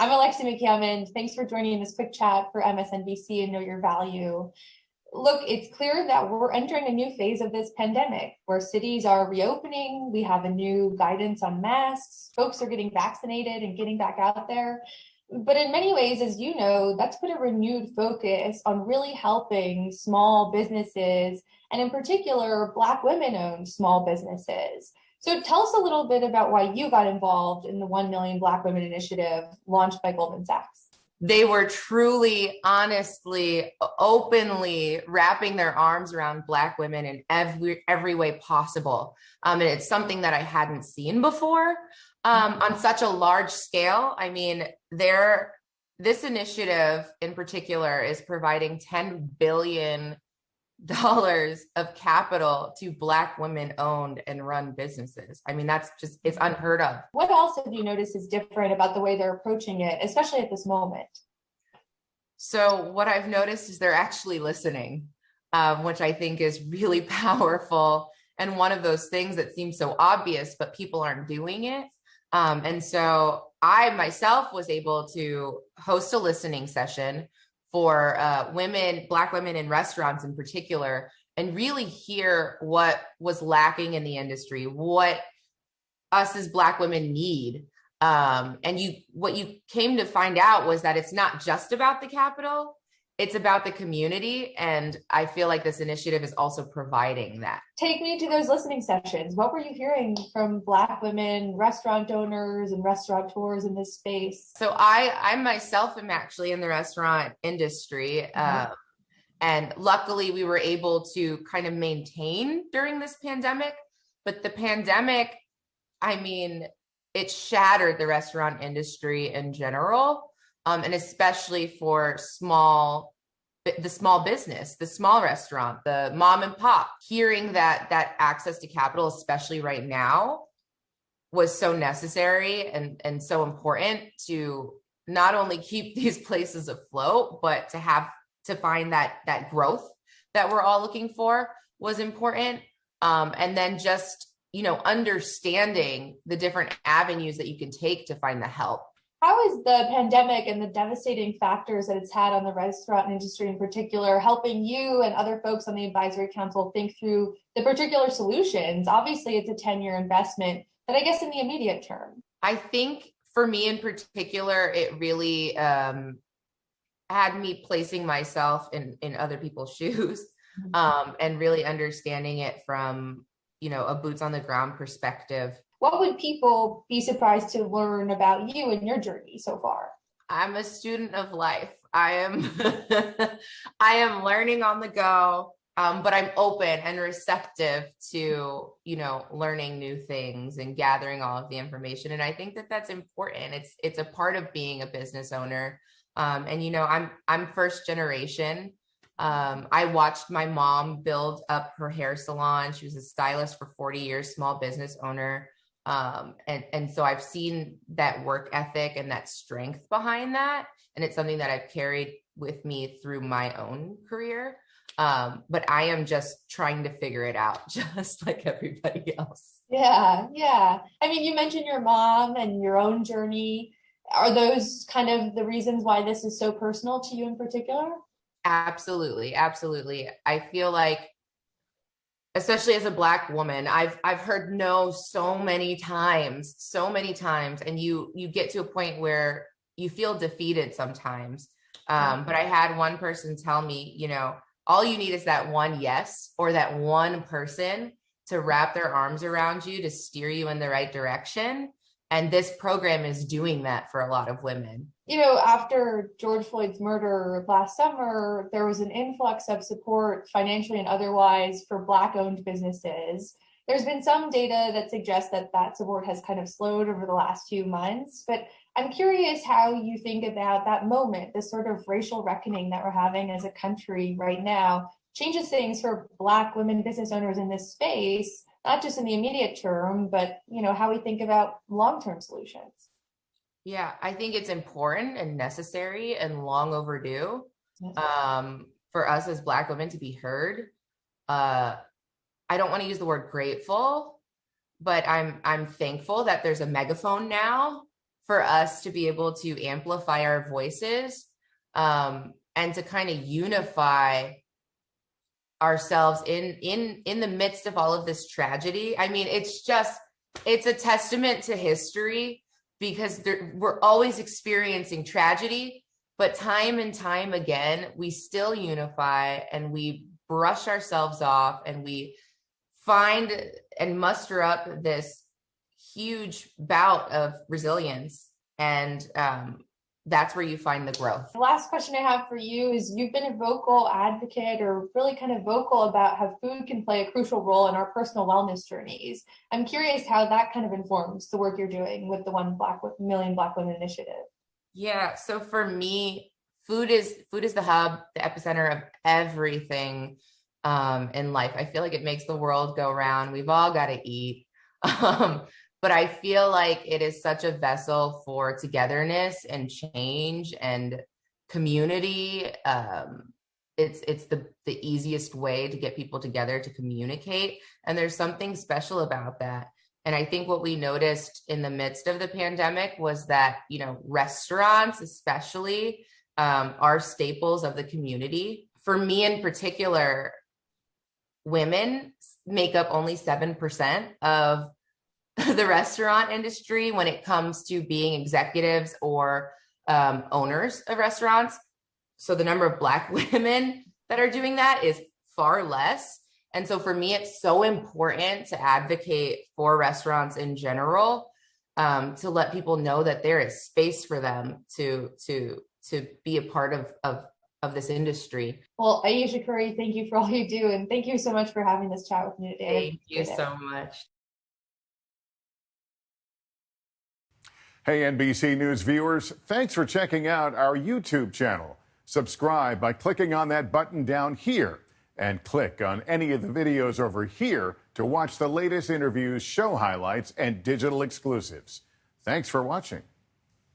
I'm Alexi McCammond. Thanks for joining this quick chat for MSNBC and Know Your Value. Look, it's clear that we're entering a new phase of this pandemic where cities are reopening. We have a new guidance on masks. Folks are getting vaccinated and getting back out there. But in many ways, as you know, that's put a renewed focus on really helping small businesses, and in particular, Black women-owned small businesses. So tell us a little bit about why you got involved in the 1 Million Black Women Initiative launched by Goldman Sachs. They were truly, honestly, openly wrapping their arms around Black women in every way possible. And it's something that I hadn't seen before on such a large scale. I mean, this initiative in particular is providing $10 billion of capital to Black women owned and run businesses. I mean, it's unheard of. What else have you noticed is different about the way they're approaching it, especially at this moment? So what I've noticed is they're actually listening, which I think is really powerful. And one of those things that seems so obvious, but people aren't doing it. And so I myself was able to host a listening session for Black women in restaurants in particular, and really hear what was lacking in the industry, what us as Black women need. What you came to find out was that it's not just about the capital, it's about the community. And I feel like this initiative is also providing that. Take me to those listening sessions. What were you hearing from Black women, restaurant owners and restaurateurs in this space? So I myself am actually in the restaurant industry. And luckily we were able to kind of maintain during this pandemic. But the pandemic, I mean, it shattered the restaurant industry in general. And especially for the small business, the small restaurant, the mom and pop, hearing that access to capital, especially right now, was so necessary and so important to not only keep these places afloat, but to find that growth that we're all looking for was important. And then just, understanding the different avenues that you can take to find the help. How is the pandemic and the devastating factors that it's had on the restaurant industry in particular helping you and other folks on the advisory council think through the particular solutions? Obviously, it's a 10-year investment, but I guess in the immediate term. I think for me in particular, it really had me placing myself in other people's shoes and really understanding it from, a boots on the ground perspective. What would people be surprised to learn about you and your journey so far? I'm a student of life. I am learning on the go, but I'm open and receptive to, learning new things and gathering all of the information. And I think that that's important. It's a part of being a business owner. And, I'm first generation. I watched my mom build up her hair salon. She was a stylist for 40 years, small business owner. And so I've seen that work ethic and that strength behind that. And it's something that I've carried with me through my own career. But I am just trying to figure it out just like everybody else. Yeah. I mean, you mentioned your mom and your own journey. Are those kind of the reasons why this is so personal to you in particular? Absolutely. I feel like, especially as a Black woman, I've heard no so many times, and you get to a point where you feel defeated sometimes. But I had one person tell me, all you need is that one yes, or that one person to wrap their arms around you to steer you in the right direction. And this program is doing that for a lot of women. After George Floyd's murder last summer, there was an influx of support financially and otherwise for Black-owned businesses. There's been some data that suggests that support has kind of slowed over the last few months, but I'm curious how you think about that moment, this sort of racial reckoning that we're having as a country right now, changes things for Black women business owners in this space, not just in the immediate term, but how we think about long-term solutions. Yeah, I think it's important and necessary and long overdue for us as Black women to be heard. I don't want to use the word grateful, but I'm thankful that there's a megaphone now for us to be able to amplify our voices, and to kind of unify ourselves in the midst of all of this tragedy. I mean, it's a testament to history, because we're always experiencing tragedy, but time and time again, we still unify and we brush ourselves off and we find and muster up this huge bout of resilience. And that's where you find the growth. The last question I have for you is, you've been a vocal advocate, or really kind of vocal about how food can play a crucial role in our personal wellness journeys. I'm curious how that kind of informs the work you're doing with the One Million Black Women Initiative. Yeah, so for me, food is the hub, the epicenter of everything in life. I feel like it makes the world go round. We've all got to eat. But I feel like it is such a vessel for togetherness and change and community. It's the easiest way to get people together to communicate. And there's something special about that. And I think what we noticed in the midst of the pandemic was that, restaurants especially are staples of the community. For me in particular, women make up only 7% of the restaurant industry when it comes to being executives or owners of restaurants. So the number of Black women that are doing that is far less. And so for me, it's so important to advocate for restaurants in general, to let people know that there is space for them to be a part of this industry. Well, Ayesha Curry, thank you for all you do. And thank you so much for having this chat with me today. Thank you so much. Hey, NBC News viewers, thanks for checking out our YouTube channel. Subscribe by clicking on that button down here, and click on any of the videos over here to watch the latest interviews, show highlights, and digital exclusives. Thanks for watching.